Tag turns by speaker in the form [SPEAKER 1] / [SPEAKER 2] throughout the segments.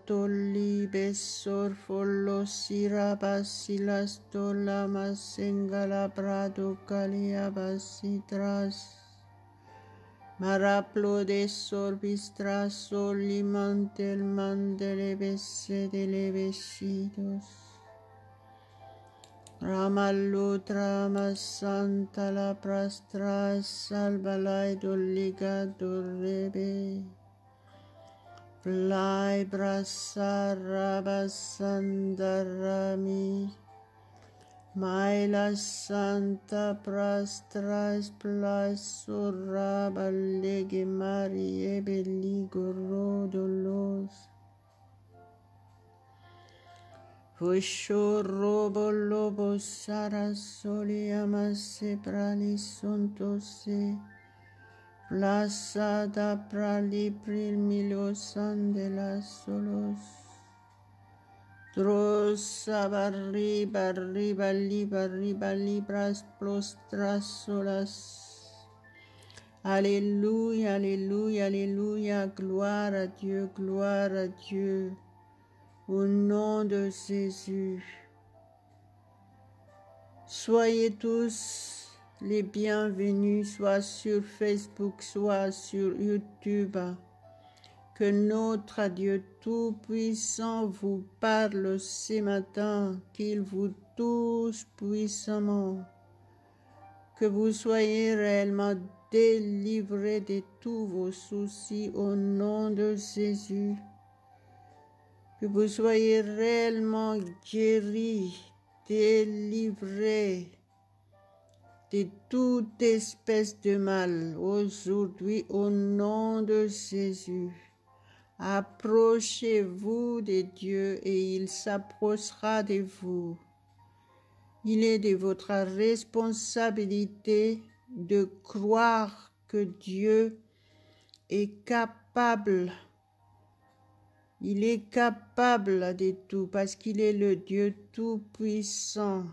[SPEAKER 1] tolli besor follo sirabasilas tola masengala brado calia basitras. Maraplo de sorbistras solimantel mandele besse de vestidos. Ramallutra santa la prastras salvalai dolligado rebe. Plai brasa rabasandarami. Maila santa prastras plas surraba lege marie belligoro dolos. Fusho robo lobo sara soliamase pralisonto plaza da prali primiliosan de las solos. Drosa barriba libras prostras solas. Alléluia, alléluia, alléluia, gloire à Dieu, gloire à Dieu. Au nom de Jésus. Soyez tous les bienvenus, soit sur Facebook, soit sur YouTube. Que notre Dieu Tout-Puissant vous parle ce matin, qu'il vous touche puissamment, que vous soyez réellement délivrés de tous vos soucis au nom de Jésus, que vous soyez réellement guéris, délivrés de toute espèce de mal aujourd'hui au nom de Jésus. Approchez-vous de Dieu et il s'approchera de vous. Il est de votre responsabilité de croire que Dieu est capable. Il est capable de tout parce qu'il est le Dieu Tout-Puissant.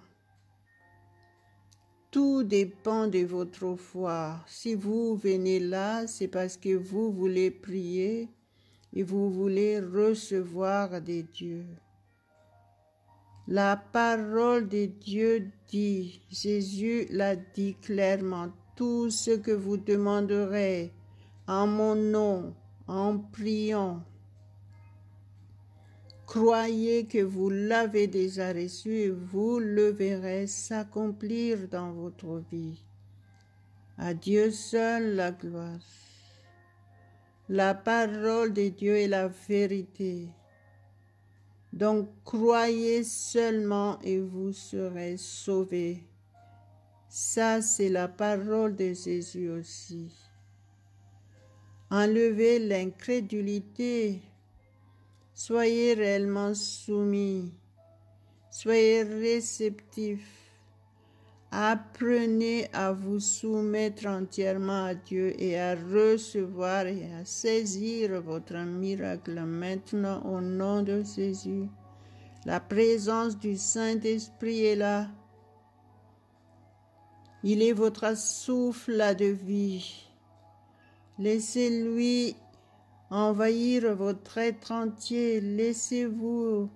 [SPEAKER 1] Tout dépend de votre foi. Si vous venez là, c'est parce que vous voulez prier et vous voulez recevoir de Dieu. La parole de Dieu dit, Jésus l'a dit clairement, tout ce que vous demanderez en mon nom, en priant, croyez que vous l'avez déjà reçu et vous le verrez s'accomplir dans votre vie. À Dieu seul la gloire. La parole de Dieu est la vérité. Donc croyez seulement et vous serez sauvés. Ça, c'est la parole de Jésus aussi. Enlevez l'incrédulité. Soyez réellement soumis. Soyez réceptifs. Apprenez à vous soumettre entièrement à Dieu et à recevoir et à saisir votre miracle maintenant au nom de Jésus. La présence du Saint-Esprit est là. Il est votre souffle de vie. Laissez-lui envahir votre être entier. Laissez-vous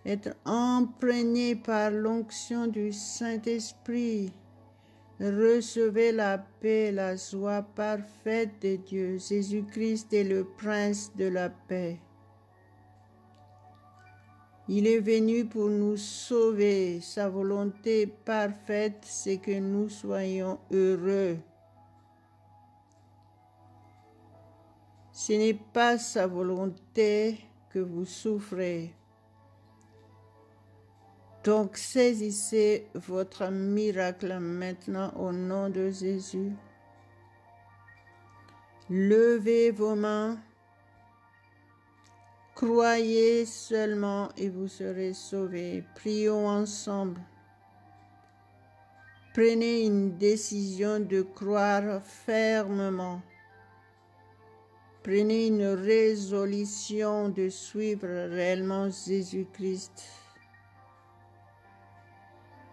[SPEAKER 1] être imprégné par l'onction du Saint-Esprit. Recevez la paix, la joie parfaite de Dieu. Jésus-Christ est le Prince de la paix. Il est venu pour nous sauver. Sa volonté parfaite, c'est que nous soyons heureux. Ce n'est pas sa volonté que vous souffrez. Donc saisissez votre miracle maintenant au nom de Jésus. Levez vos mains. Croyez seulement et vous serez sauvés. Prions ensemble. Prenez une décision de croire fermement. Prenez une résolution de suivre réellement Jésus-Christ.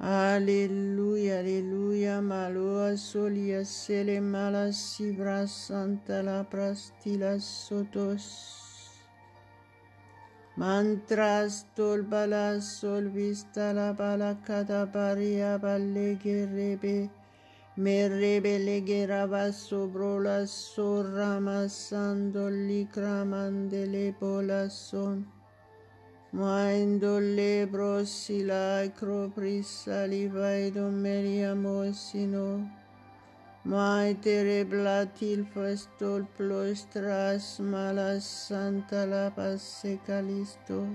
[SPEAKER 1] Alléluia, alléluia, maloa solia sele mala sibra santa la prastila sotos. Mantras tol bala sol vista la bala kada baria balege rebe. Merebe legera basso brola sorrama sando licramandele bola son. Maindo lebro sila acroprisa livaido meriamo sino. Mai tereblatil festol plostras malas santa la passe calisto.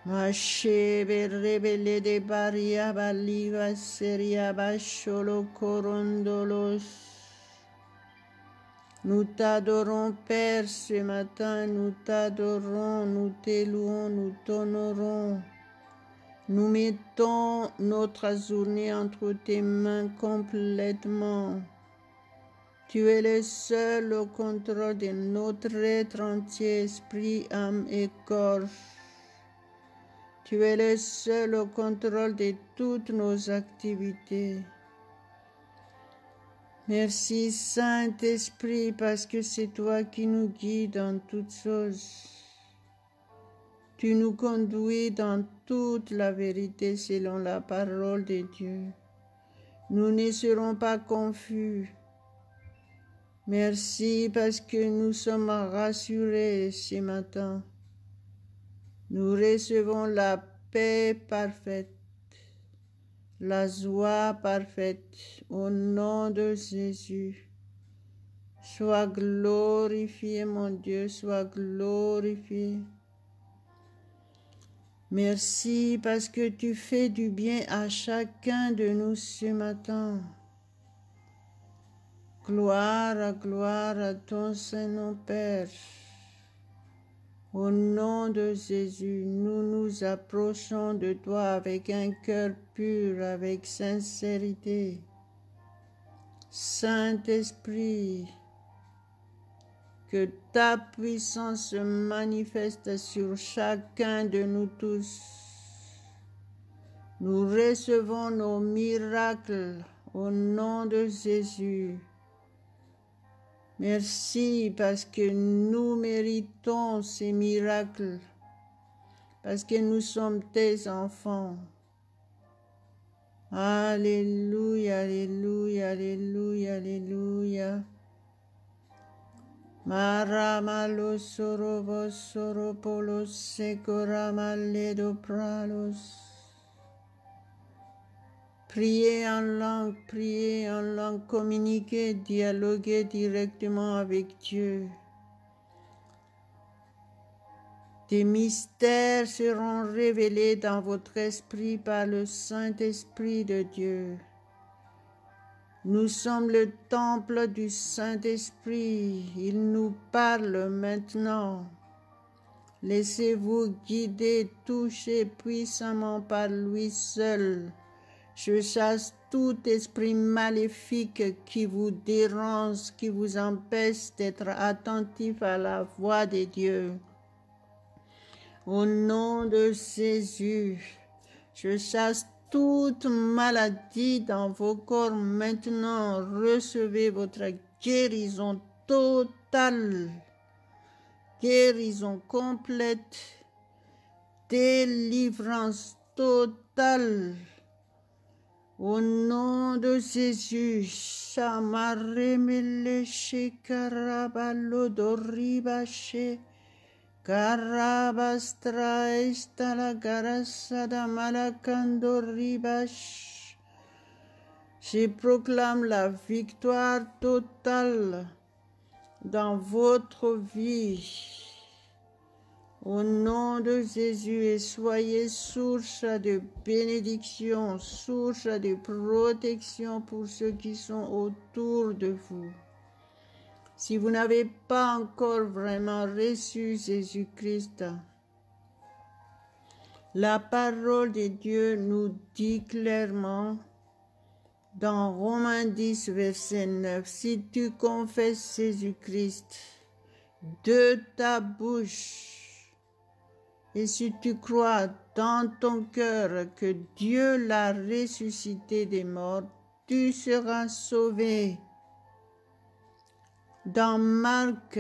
[SPEAKER 1] Mashe rebele de baria baliva seria basholo corondolos. Nous t'adorons Père ce matin, nous t'adorons, nous t'élouons, nous t'honorons. Nous mettons notre journée entre tes mains complètement. Tu es le seul au contrôle de notre être entier, esprit, âme et corps. Tu es le seul au contrôle de toutes nos activités. Merci Saint-Esprit parce que c'est toi qui nous guides dans toutes choses. Tu nous conduis dans toute la vérité selon la parole de Dieu. Nous ne serons pas confus. Merci parce que nous sommes rassurés ce matin. Nous recevons la paix parfaite, la joie parfaite au nom de Jésus. Sois glorifié, mon Dieu, sois glorifié. Merci parce que tu fais du bien à chacun de nous ce matin. Gloire à ton Saint-Nom, Père. Au nom de Jésus, nous nous approchons de toi avec un cœur pur, avec sincérité. Saint-Esprit, que ta puissance se manifeste sur chacun de nous tous. Nous recevons nos miracles au nom de Jésus. Merci parce que nous méritons ces miracles, parce que nous sommes tes enfants. Alléluia, alléluia, alléluia, alléluia. Maramalo sorobo soropolos secoramaledo pralos. Priez en langue, communiquez, dialoguez directement avec Dieu. Des mystères seront révélés dans votre esprit par le Saint-Esprit de Dieu. Nous sommes le temple du Saint-Esprit. Il nous parle maintenant. Laissez-vous guider, toucher puissamment par lui seul. Je chasse tout esprit maléfique qui vous dérange, qui vous empêche d'être attentif à la voix de Dieu. Au nom de Jésus, je chasse toute maladie dans vos corps maintenant. Recevez votre guérison totale, guérison complète, délivrance totale. Au nom de Jésus, Shamaremele Shekarabalo Doribache, Karabastra Estala Garasada Malakando Ribache. Je proclame la victoire totale dans votre vie. Au nom de Jésus, et soyez source de bénédiction, source de protection pour ceux qui sont autour de vous. Si vous n'avez pas encore vraiment reçu Jésus-Christ, la parole de Dieu nous dit clairement dans Romains 10, verset 9, si tu confesses Jésus-Christ de ta bouche, et si tu crois dans ton cœur que Dieu l'a ressuscité des morts, tu seras sauvé. Dans Marc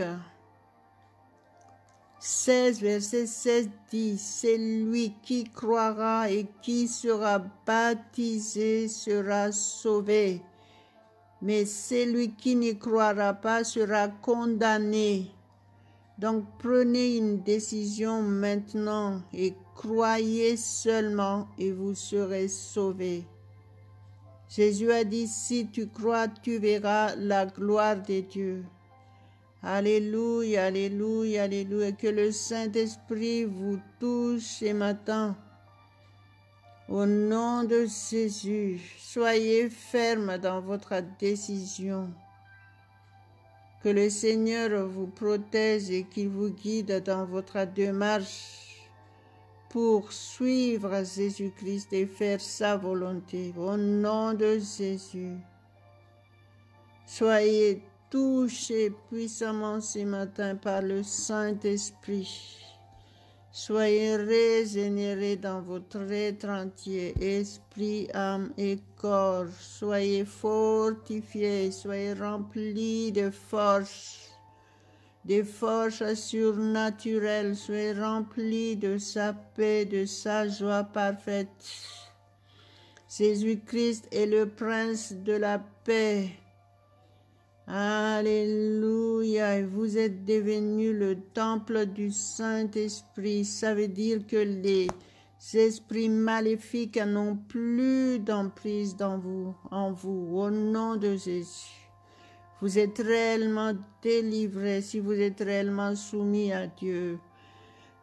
[SPEAKER 1] 16, verset 16 dit, celui qui croira et qui sera baptisé sera sauvé, mais celui qui n'y croira pas sera condamné. Donc prenez une décision maintenant et croyez seulement et vous serez sauvés. Jésus a dit, si tu crois, tu verras la gloire de Dieu. Alléluia, alléluia, alléluia. Que le Saint-Esprit vous touche ce matin. Au nom de Jésus, soyez ferme dans votre décision. Que le Seigneur vous protège et qu'il vous guide dans votre démarche pour suivre Jésus-Christ et faire sa volonté. Au nom de Jésus, soyez touchés puissamment ce matin par le Saint-Esprit. Soyez régénérés dans votre être entier, esprit, âme et corps. Soyez fortifiés, soyez remplis de forces surnaturelles. Soyez remplis de sa paix, de sa joie parfaite. Jésus-Christ est le prince de la paix. Alléluia, vous êtes devenus le temple du Saint-Esprit. Ça veut dire que les esprits maléfiques n'ont plus d'emprise en vous, au nom de Jésus. Vous êtes réellement délivrés si vous êtes réellement soumis à Dieu.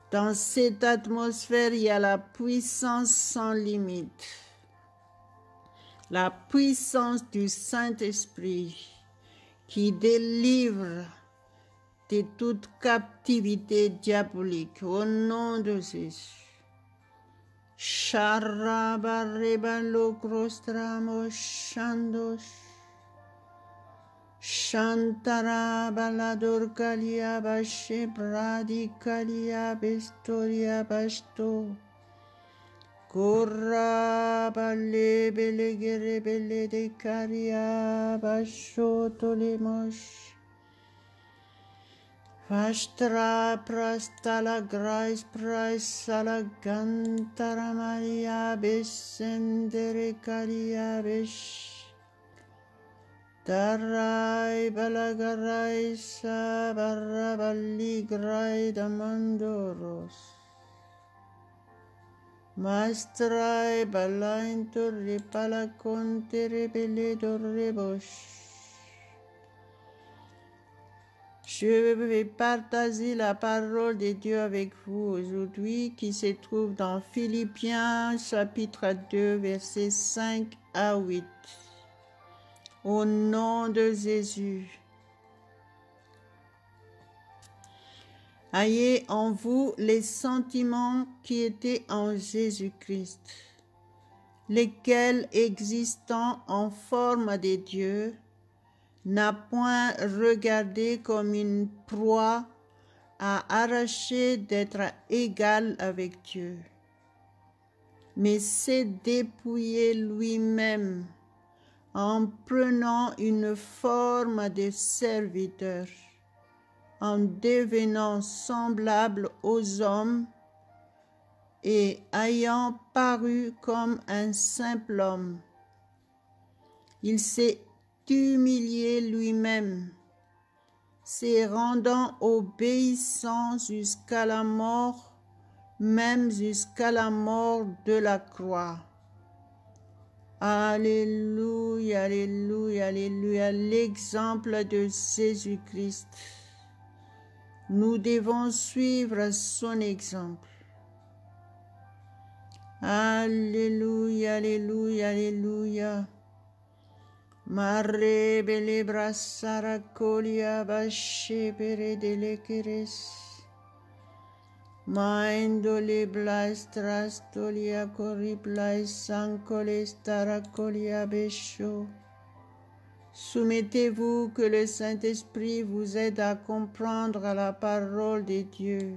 [SPEAKER 1] Dans cette atmosphère, il y a la puissance sans limite. La puissance du Saint-Esprit qui délivre de toute captivité diabolique au nom de Jésus. Sharabarebalo krostramo shandos. Shantara balador kalia bashe bradi kalia bestoria basto. Korra bale bele gere bele de karia basho tolemos. Vastra prastala grais praisala gantara maria besendere karia besh. Darai balagarai sa barra balli grai damandoros. Mastrai balainto ripala conte rebele dorrebos. Je vais partager la parole de Dieu avec vous aujourd'hui qui se trouve dans Philippiens chapitre 2 versets 5 à 8. Au nom de Jésus. Ayez en vous les sentiments qui étaient en Jésus-Christ, lesquels existant en forme de Dieu, n'a point regardé comme une proie à arracher d'être égal avec Dieu, mais s'est dépouillé lui-même en prenant une forme de serviteur, en devenant semblable aux hommes et ayant paru comme un simple homme. Il s'est humilié lui-même, se rendant obéissant jusqu'à la mort, même jusqu'à la mort de la croix. Alléluia, alléluia, alléluia, l'exemple de Jésus-Christ. Nous devons suivre son exemple. Alléluia, alléluia, alléluia. Mare bele brassara colia bashe pere delekeres. Maindole blastras tolia corriblai sancole staracolia besho. Soumettez-vous que le Saint-Esprit vous aide à comprendre la parole de Dieu.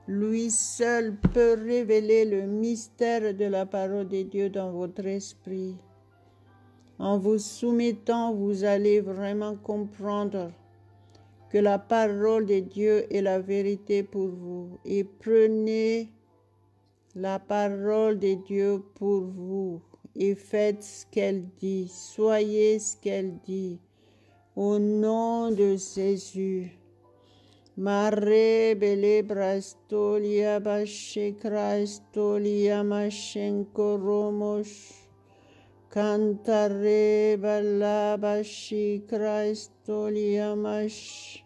[SPEAKER 1] Lui seul peut révéler le mystère de la parole de Dieu dans votre esprit. En vous soumettant, vous allez vraiment comprendre que la parole de Dieu est la vérité pour vous. Et prenez la parole de Dieu pour vous et faites ce qu'elle dit. Soyez ce qu'elle dit. Au nom de Jésus. Mare bele brastolia bashekra estolia mashenko romos. Cantare bala bashikra estolia mash.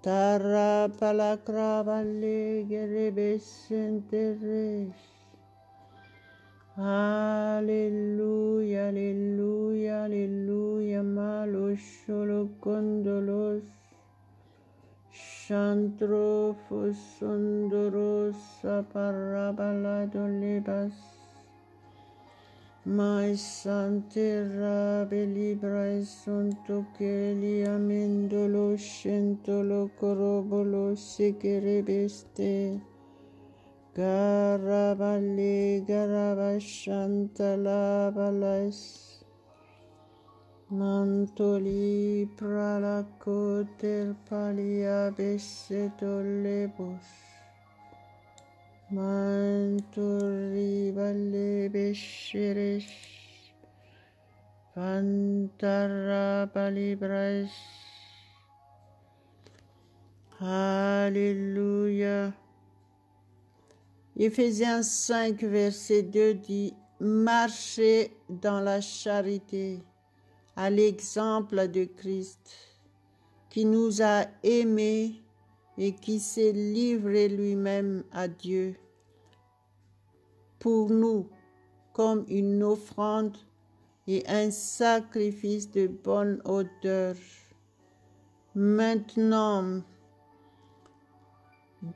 [SPEAKER 1] Tara palakra bale gerebesenteres. Alléluia, alléluia, alléluia, malosholo condolos. Chantro fosondoros aparabala dolebas. My santera belibra sonto keli amendolo shentolo corobolo sekerebeste. Garabale garabashantala balas. Mantoli pralacoter palia besetolebos. Mantori balle besheres. Pantara balibras. Alléluia. Éphésiens 5, verset 2 dit « Marchez dans la charité, à l'exemple de Christ, qui nous a aimés et qui s'est livré lui-même à Dieu pour nous comme une offrande et un sacrifice de bonne odeur. Maintenant,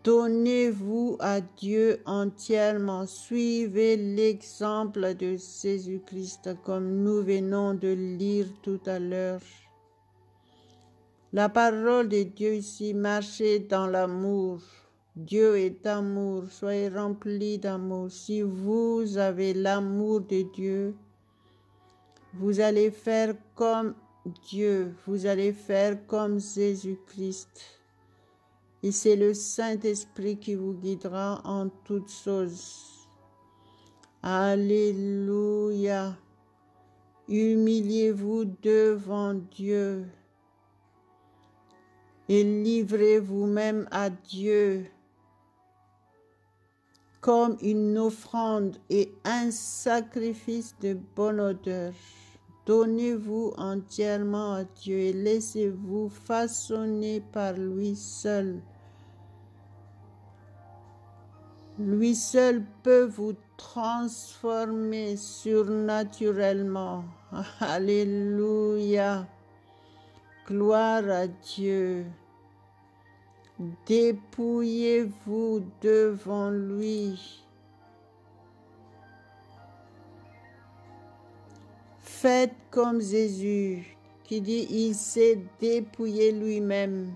[SPEAKER 1] donnez-vous à Dieu entièrement. Suivez l'exemple de Jésus-Christ comme nous venons de lire tout à l'heure. La parole de Dieu ici, marchez dans l'amour. Dieu est amour. Soyez remplis d'amour. Si vous avez l'amour de Dieu, vous allez faire comme Dieu. Vous allez faire comme Jésus-Christ. Et c'est le Saint-Esprit qui vous guidera en toutes choses. Alléluia. Humiliez-vous devant Dieu et livrez vous-même à Dieu comme une offrande et un sacrifice de bonne odeur. Donnez-vous entièrement à Dieu et laissez-vous façonner par lui seul. Lui seul peut vous transformer surnaturellement. Alléluia. Gloire à Dieu. Dépouillez-vous devant lui. Faites comme Jésus qui dit il s'est dépouillé lui-même.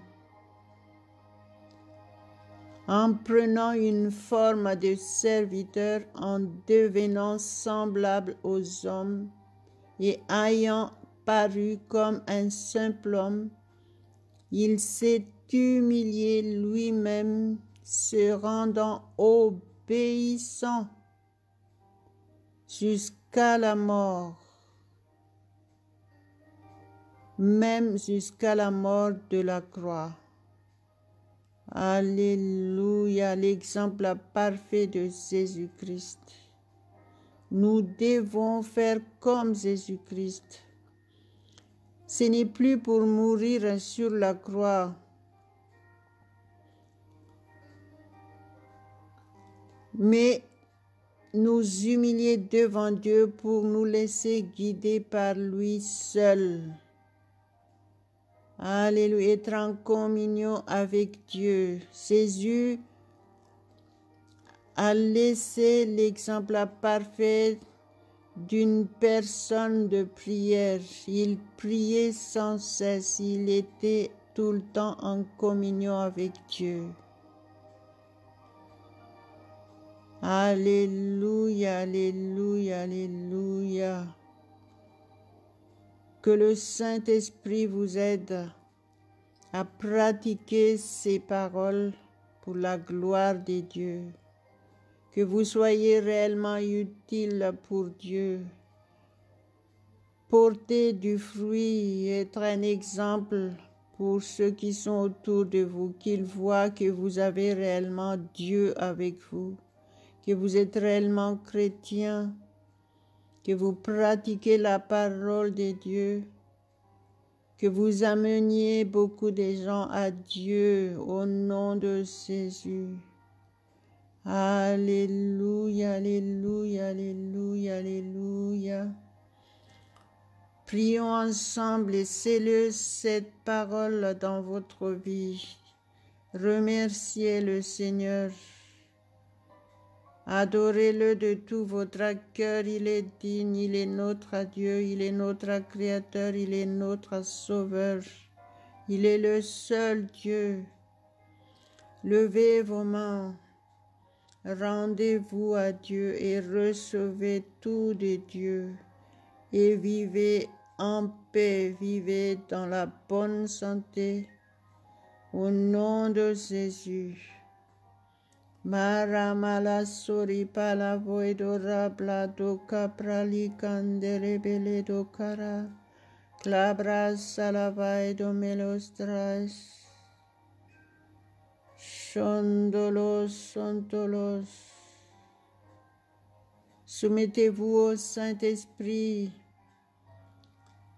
[SPEAKER 1] En prenant une forme de serviteur, en devenant semblable aux hommes et ayant paru comme un simple homme, il s'est humilié lui-même, se rendant obéissant jusqu'à la mort, même jusqu'à la mort de la croix. Alléluia, l'exemple parfait de Jésus-Christ. Nous devons faire comme Jésus-Christ. Ce n'est plus pour mourir sur la croix, mais nous humilier devant Dieu pour nous laisser guider par lui seul. Alléluia, être en communion avec Dieu. Jésus a laissé l'exemple parfait d'une personne de prière. Il priait sans cesse, il était tout le temps en communion avec Dieu. Alléluia, alléluia, alléluia. Que le Saint-Esprit vous aide à pratiquer ces paroles pour la gloire de Dieu. Que vous soyez réellement utile pour Dieu. Porter du fruit, être un exemple pour ceux qui sont autour de vous, qu'ils voient que vous avez réellement Dieu avec vous, que vous êtes réellement chrétien, que vous pratiquez la parole de Dieu, que vous ameniez beaucoup de gens à Dieu au nom de Jésus. Alléluia, alléluia, alléluia, alléluia. Prions ensemble et scellez cette parole dans votre vie. Remerciez le Seigneur. Adorez-le de tout votre cœur. Il est digne, il est notre Dieu, il est notre Créateur, il est notre Sauveur. Il est le seul Dieu. Levez vos mains. Rendez-vous à Dieu et recevez tout de Dieu. Et vivez en paix, vivez dans la bonne santé. Au nom de Jésus. Maramala sori pala voidora blado caprali candere bele do cara. Clabras salavai do melostras. Chondolos, sontolos. Soumettez-vous au Saint-Esprit.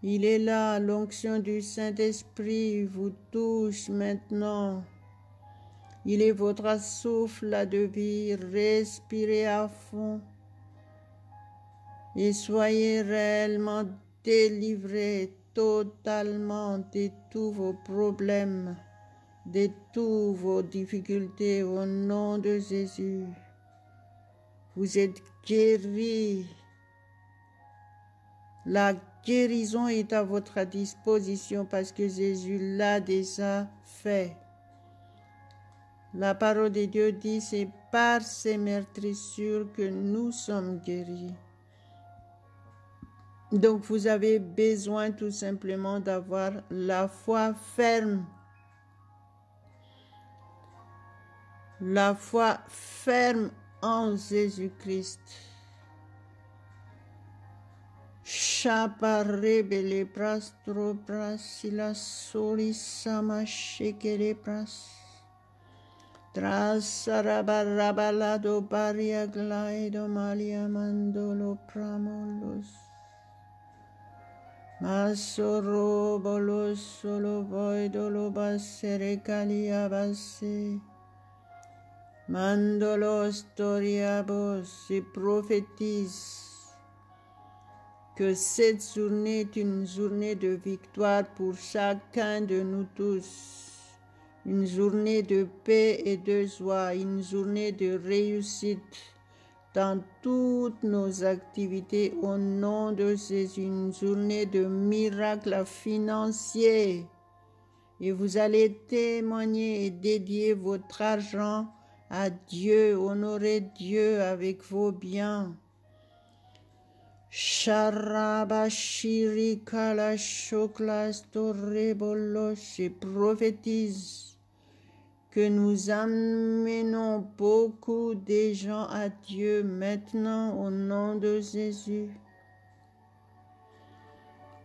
[SPEAKER 1] Il est là, l'onction du Saint-Esprit vous touche maintenant. Il est votre souffle de vie, respirez à fond et soyez réellement délivrés totalement de tous vos problèmes, de toutes vos difficultés au nom de Jésus. Vous êtes guéris. La guérison est à votre disposition parce que Jésus l'a déjà fait. La parole de Dieu dit, c'est par ses meurtrissures que nous sommes guéris. Donc vous avez besoin tout simplement d'avoir la foi ferme. La foi ferme en Jésus-Christ. Chaparebele prastro prasila soli sama shekele pras. Trasarabarrabalado baria glaido malia mandolo pramolos. Masoro bolos solo voidolo basere calia basse. Mandolos toriabos et prophétise que cette journée est une journée de victoire pour chacun de nous tous. Une journée de paix et de joie, une journée de réussite dans toutes nos activités au nom de Jésus, une journée de miracles financiers. Et vous allez témoigner et dédier votre argent à Dieu, honorer Dieu avec vos biens. Sharabashiri kala shoklas torrebolos, je prophétise que nous amenons beaucoup de gens à Dieu maintenant au nom de Jésus.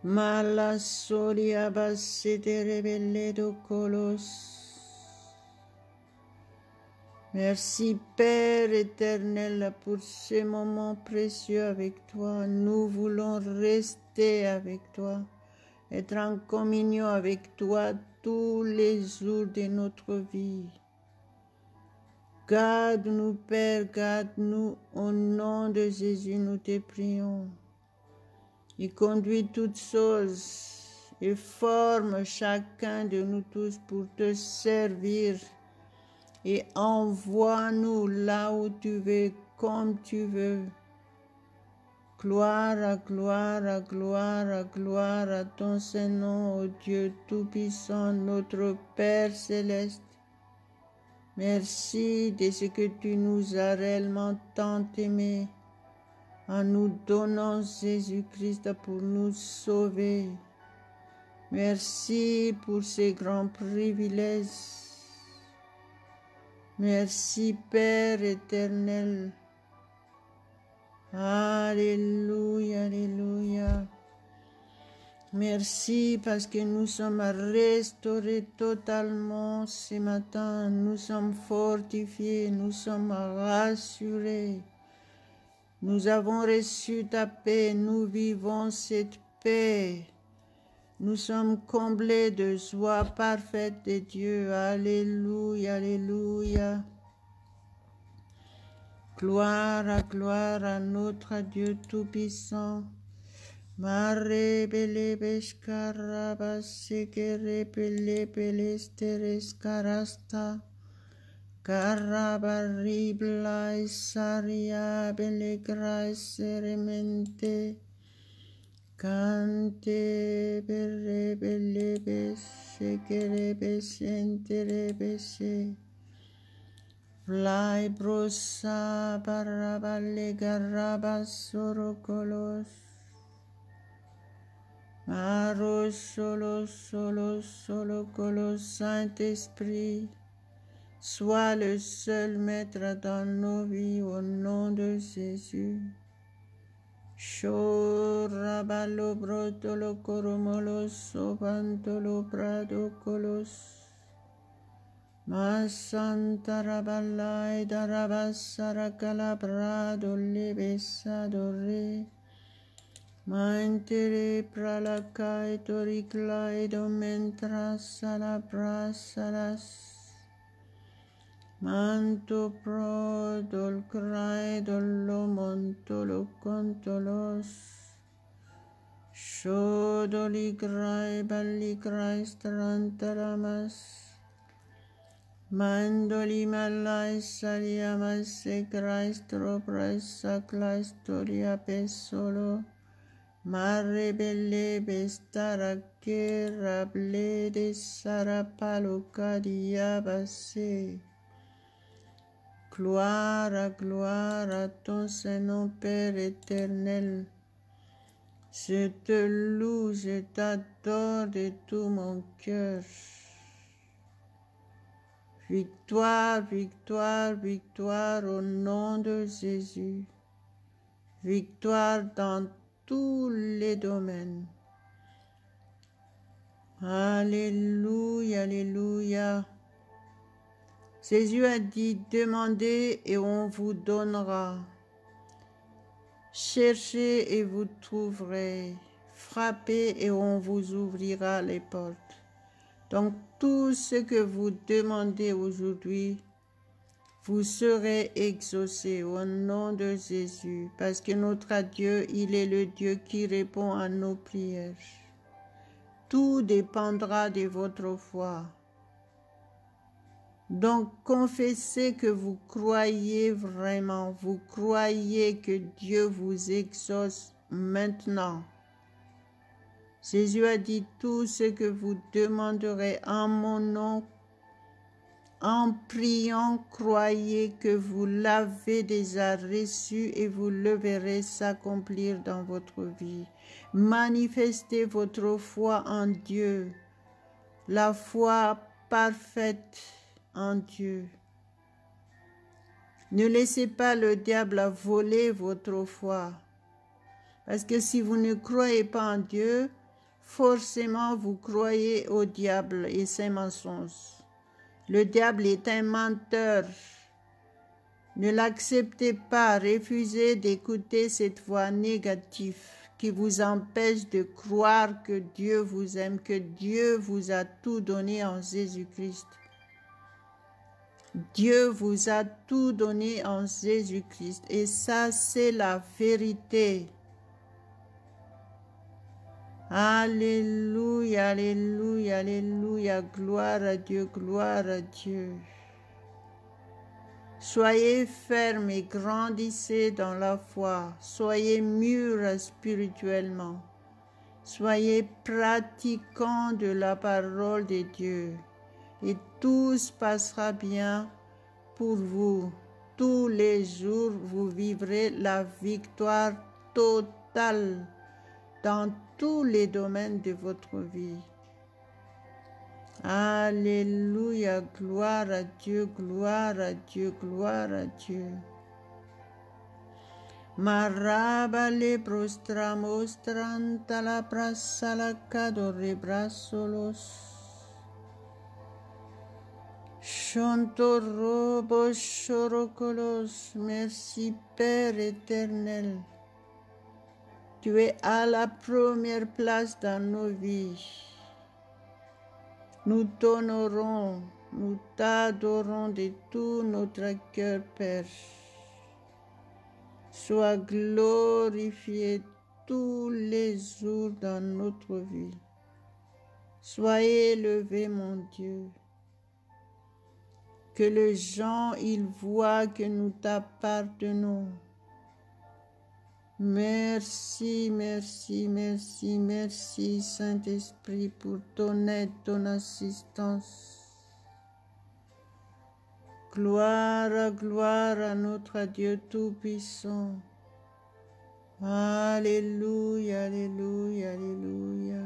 [SPEAKER 1] Malasoli abasete rebelledo kolos. Merci Père éternel pour ce moment précieux avec toi. Nous voulons rester avec toi, être en communion avec toi tous les jours de notre vie. Garde-nous Père, garde-nous au nom de Jésus, nous te prions. Il conduit toutes choses et forme chacun de nous tous pour te servir. Et envoie-nous là où tu veux, comme tu veux. Gloire à gloire à gloire à gloire à ton Saint-Nom, ô Dieu Tout-Puissant, notre Père Céleste. Merci de ce que tu nous as réellement tant aimés en nous donnant Jésus-Christ pour nous sauver. Merci pour ces grands privilèges. Merci Père éternel. Alléluia, alléluia. Merci parce que nous sommes restaurés totalement ce matin. Nous sommes fortifiés, nous sommes rassurés. Nous avons reçu ta paix, nous vivons cette paix. Nous sommes comblés de joie parfaite de Dieu. Alléluia, alléluia. Gloire à notre Dieu Tout-Puissant. Mare bele beshkaraba sekere bele belesteres karasta. Karabari blai saria bele grace remente. Cante bere bele besekere besentere bese. Blai brosa barabale garaba sorokolos. Maro solo, que le Saint-Esprit soit le seul maître dans nos vies au nom de Jésus. Shorabalo brotolo koromolos sobantolo prado kolos. Ma santa rabalai darabasara calabrado lebesadore. Mantere pralacai toriclai domentra salabrasalas. Manto pro dolcrai dollo montolo contolos. Shodoligrai balligrai strantalamas. Mandoli malai saliamas segrai stroprai saclai storia pesolo. Mare belle bestara que rable de sarapaloca diabase. Gloire à ton Saint-Nom, Père éternel. Je te loue, je t'adore de tout mon cœur. Victoire, victoire, victoire au nom de Jésus. Victoire dans tous les domaines. Alléluia, alléluia. Jésus a dit, demandez et on vous donnera. Cherchez et vous trouverez. Frappez et on vous ouvrira les portes. Donc tout ce que vous demandez aujourd'hui, vous serez exaucés au nom de Jésus, parce que notre Dieu, il est le Dieu qui répond à nos prières. Tout dépendra de votre foi. Donc confessez que vous croyez vraiment, vous croyez que Dieu vous exauce maintenant. Jésus a dit, tout ce que vous demanderez en mon nom, en priant, croyez que vous l'avez déjà reçu et vous le verrez s'accomplir dans votre vie. Manifestez votre foi en Dieu, la foi parfaite en Dieu. Ne laissez pas le diable voler votre foi, parce que si vous ne croyez pas en Dieu, forcément vous croyez au diable et ses mensonges. Le diable est un menteur. Ne l'acceptez pas, refusez d'écouter cette voix négative qui vous empêche de croire que Dieu vous aime, que Dieu vous a tout donné en Jésus-Christ. Dieu vous a tout donné en Jésus-Christ et ça c'est la vérité. Alléluia, alléluia, alléluia, gloire à Dieu, gloire à Dieu. Soyez fermes et grandissez dans la foi, soyez mûrs spirituellement, soyez pratiquants de la parole de Dieu et tout se passera bien pour vous. Tous les jours, vous vivrez la victoire totale dans tous les domaines de votre vie. Alléluia, gloire à Dieu, gloire à Dieu, gloire à Dieu. Maraba le prostramos tranta la prassa la cadore brassolos. Chanto robo chorocolos, merci Père éternel. Tu es à la première place dans nos vies. Nous t'honorons, nous t'adorons de tout notre cœur, Père. Sois glorifié tous les jours dans notre vie. Sois élevé, mon Dieu. Que les gens, ils voient que nous t'appartenons. Merci, merci, merci, merci, Saint-Esprit, pour ton aide, ton assistance. Gloire à notre Dieu Tout-Puissant. Alléluia, alléluia, alléluia.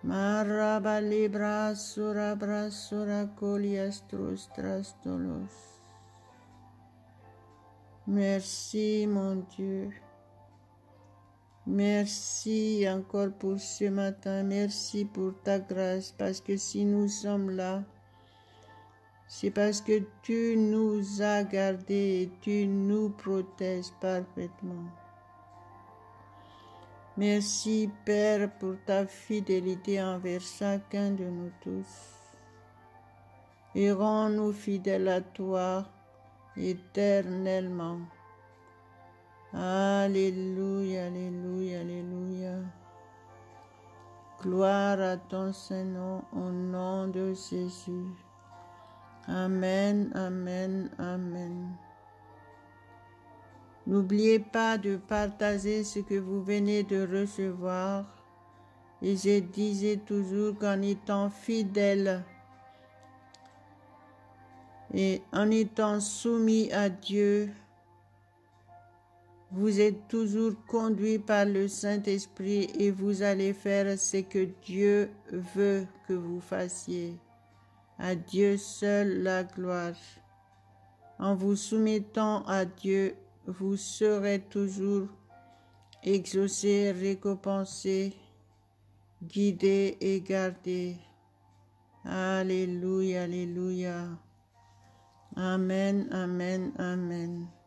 [SPEAKER 1] Maraba libra sura brasura coliastros trastolos. Merci mon Dieu. Merci encore pour ce matin. Merci pour ta grâce. Parce que si nous sommes là, c'est parce que tu nous as gardés et tu nous protèges parfaitement. Merci Père pour ta fidélité envers chacun de nous tous. Et rends-nous fidèles à toi éternellement. Alléluia, alléluia, alléluia. Gloire à ton Saint-Nom au nom de Jésus. Amen, amen, amen. N'oubliez pas de partager ce que vous venez de recevoir. Et je disais toujours qu'en étant fidèle et en étant soumis à Dieu, vous êtes toujours conduit par le Saint-Esprit et vous allez faire ce que Dieu veut que vous fassiez. À Dieu seul la gloire. En vous soumettant à Dieu, vous serez toujours exaucé, récompensé, guidé et gardé. Alléluia, alléluia. Amen, amen, amen.